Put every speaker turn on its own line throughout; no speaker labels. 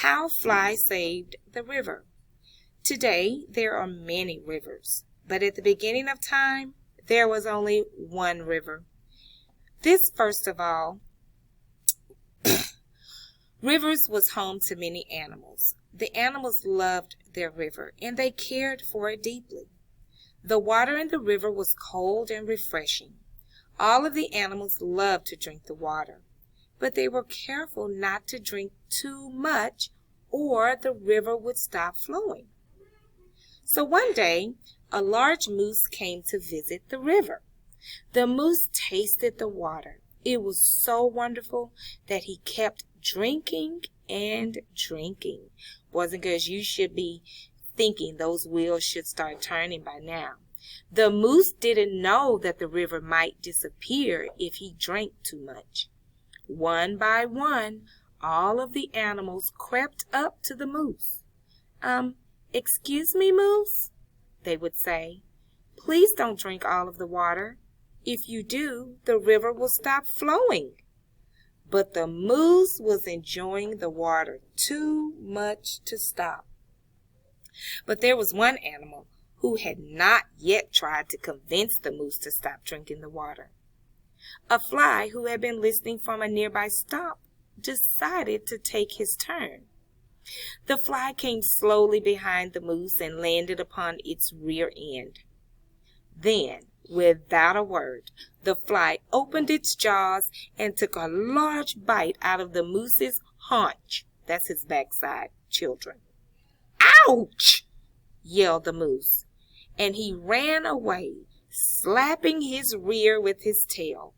How Fly Saved the River. Today, there are many rivers, but at the beginning of time, there was only one river. First of all, rivers was home to many animals. The animals loved their river, and they cared for it deeply. The water in the river was cold and refreshing. All of the animals loved to drink the water, but they were careful not to drink too much or the river would stop flowing. So one day, a large moose came to visit the river. The moose tasted the water. It was so wonderful that he kept drinking and drinking. Boys and girls, you should be thinking those wheels should start turning by now. The moose didn't know that the river might disappear if he drank too much. One by one, all of the animals crept up to the moose. Excuse me, Moose, they would say. Please don't drink all of the water. If you do, the river will stop flowing. But the moose was enjoying the water too much to stop. But there was one animal who had not yet tried to convince the moose to stop drinking the water. A fly who had been listening from a nearby stump decided to take his turn. The fly came slowly behind the moose and landed upon its rear end. Then, without a word, the fly opened its jaws and took a large bite out of the moose's haunch. That's his backside, children. Ouch! Yelled the moose, and he ran away, slapping his rear with his tail.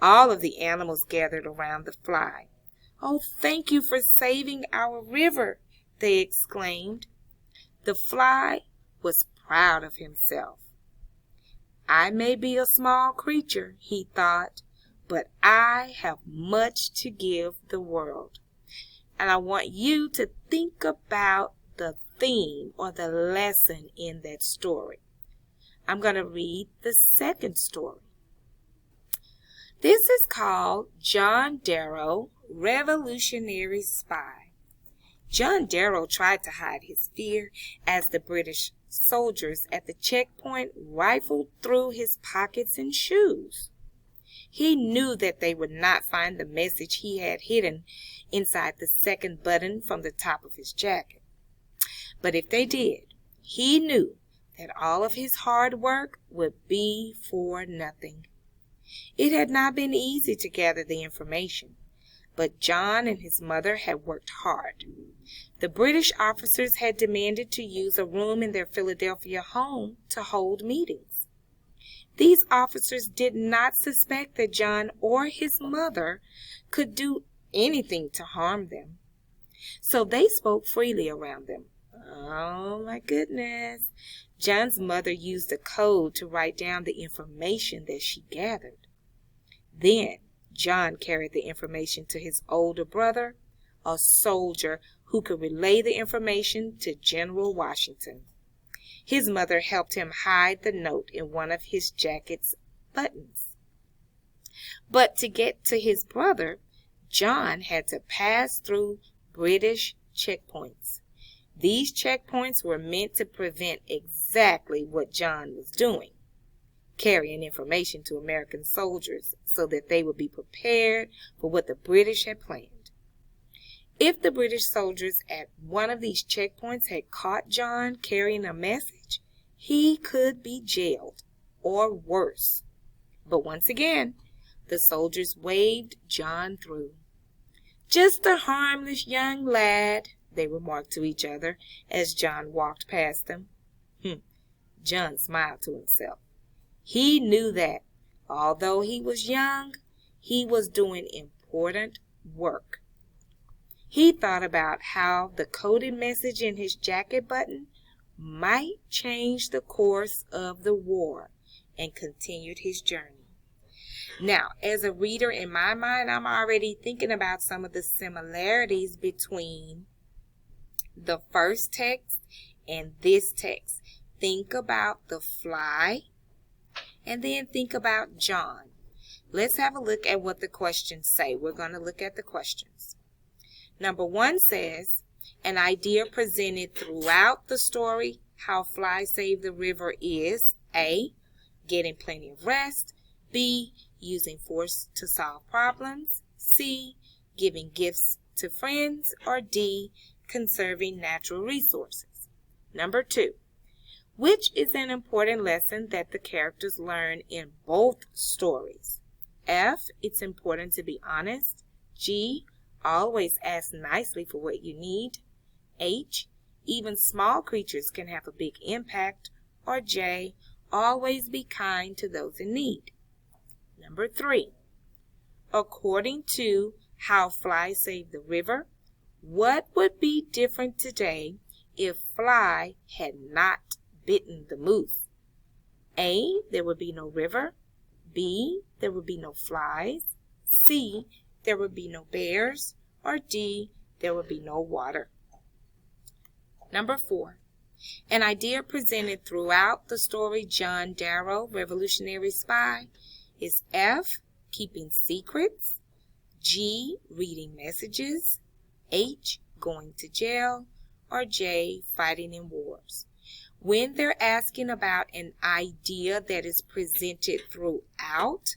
All of the animals gathered around the fly. Oh, thank you for saving our river, they exclaimed. The fly was proud of himself. I may be a small creature, he thought, but I have much to give the world. And I want you to think about the theme or the lesson in that story. I'm going to read the second story. This is called John Darrow, Revolutionary Spy. John Darrow tried to hide his fear as the British soldiers at the checkpoint rifled through his pockets and shoes. He knew that they would not find the message he had hidden inside the second button from the top of his jacket. But if they did, he knew that all of his hard work would be for nothing. It had not been easy to gather the information, but John and his mother had worked hard. The British officers had demanded to use a room in their Philadelphia home to hold meetings. These officers did not suspect that John or his mother could do anything to harm them, so they spoke freely around them. Oh my goodness. John's mother used a code to write down the information that she gathered. Then John carried the information to his older brother, a soldier who could relay the information to General Washington. His mother helped him hide the note in one of his jacket's buttons. But to get to his brother, John had to pass through British checkpoints. These checkpoints were meant to prevent exactly what John was doing, carrying information to American soldiers so that they would be prepared for what the British had planned. If the British soldiers at one of these checkpoints had caught John carrying a message, he could be jailed or worse. But once again, the soldiers waved John through. Just a harmless young lad, they remarked to each other as John walked past them. John smiled to himself. He knew that, although he was young, he was doing important work. He thought about how the coded message in his jacket button might change the course of the war, and continued his journey. Now, as a reader, in my mind, I'm already thinking about some of the similarities between the first text and this text. Think about the fly, and then think about John. Let's have a look at what the questions say. We're going to look at the questions. Number 1 says, an idea presented throughout the story, How Fly Saved the River, is A, getting plenty of rest, B, using force to solve problems, C, giving gifts to friends, or D, conserving natural resources. Number 2, which is an important lesson that the characters learn in both stories? F, it's important to be honest. G, always ask nicely for what you need. H, even small creatures can have a big impact. Or J, always be kind to those in need. Number 3, according to How Fly Saved the River, what would be different today if Fly had not bitten the moose? A, there would be no river. B, there would be no flies. C, there would be no bears. Or D, there would be no water. Number 4, an idea presented throughout the story John Darrow, Revolutionary Spy, is F, keeping secrets. G, reading messages. H, going to jail. Or J, fighting in wars. When they're asking about an idea that is presented throughout,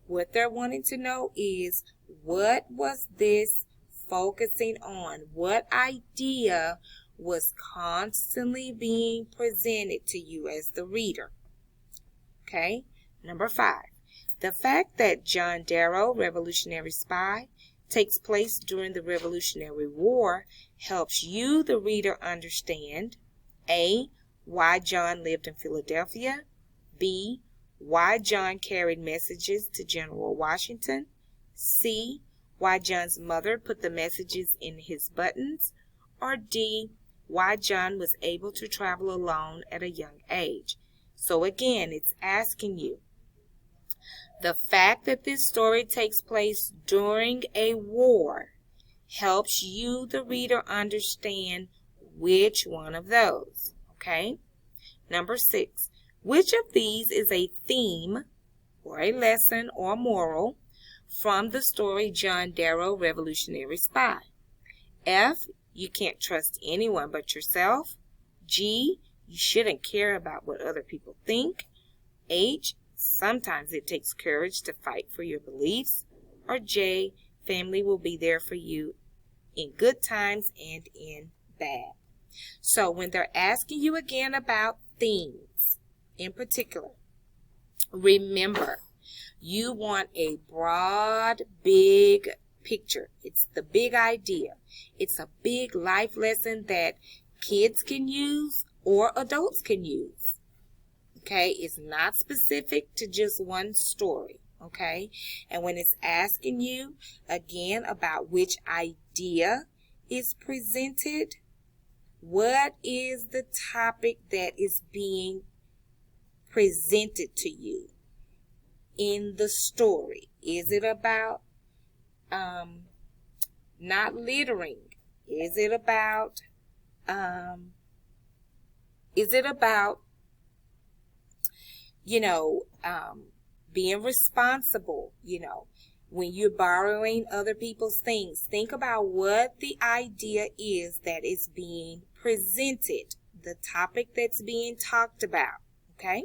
what they're wanting to know is, what was this focusing on? What idea was constantly being presented to you as the reader? Okay. Number 5, the fact that John Darrow, Revolutionary Spy, takes place during the Revolutionary War helps you, the reader, understand A, why John lived in Philadelphia. B, why John carried messages to General Washington. C, why John's mother put the messages in his buttons. Or D, why John was able to travel alone at a young age. So again, it's asking you, the fact that this story takes place during a war helps you, the reader, understand which one of those. Okay. Number 6, which of these is a theme or a lesson or moral from the story John Darrow, Revolutionary Spy? F, you can't trust anyone but yourself. G, you shouldn't care about what other people think. H, sometimes it takes courage to fight for your beliefs. Or J, family will be there for you in good times and in bad. So when they're asking you again about themes in particular, remember, you want a broad, big picture. It's the big idea. It's a big life lesson that kids can use or adults can use. Okay, it's not specific to just one story. Okay, and when it's asking you again about which idea is presented, what is the topic that is being presented to you in the story? Is it about not littering? Is it about being responsible? When you're borrowing other people's things, think about what the idea is that is being presented, the topic that's being talked about. Okay,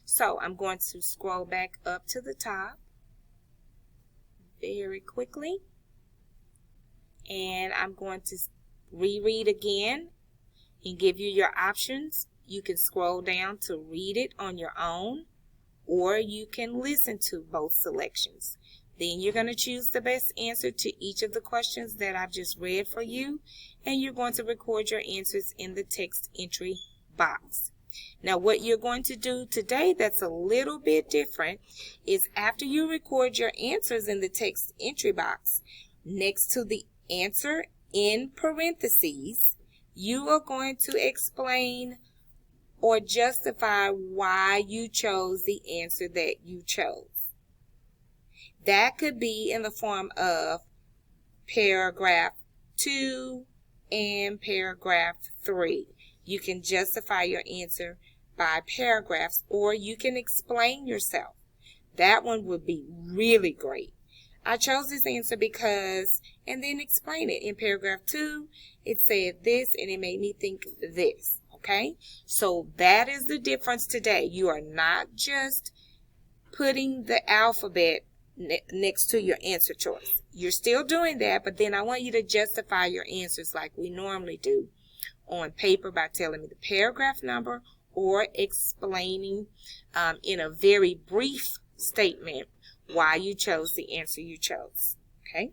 so I'm going to scroll back up to the top very quickly, and I'm going to reread again and give you your options. You can scroll down to read it on your own, or you can listen to both selections. Then you're going to choose the best answer to each of the questions that I've just read for you, and you're going to record your answers in the text entry box. Now, what you're going to do today that's a little bit different is after you record your answers in the text entry box, next to the answer in parentheses, you are going to explain or justify why you chose the answer that you chose. That could be in the form of paragraph 2 and paragraph 3. You can justify your answer by paragraphs, or you can explain yourself. That one would be really great. I chose this answer because, and then explain it. In paragraph 2, it said this, and it made me think this. Okay? So that is the difference today. You are not just putting the alphabet next to your answer choice. You're still doing that, but then I want you to justify your answers like we normally do on paper by telling me the paragraph number or explaining in a very brief statement why you chose the answer you chose. Okay?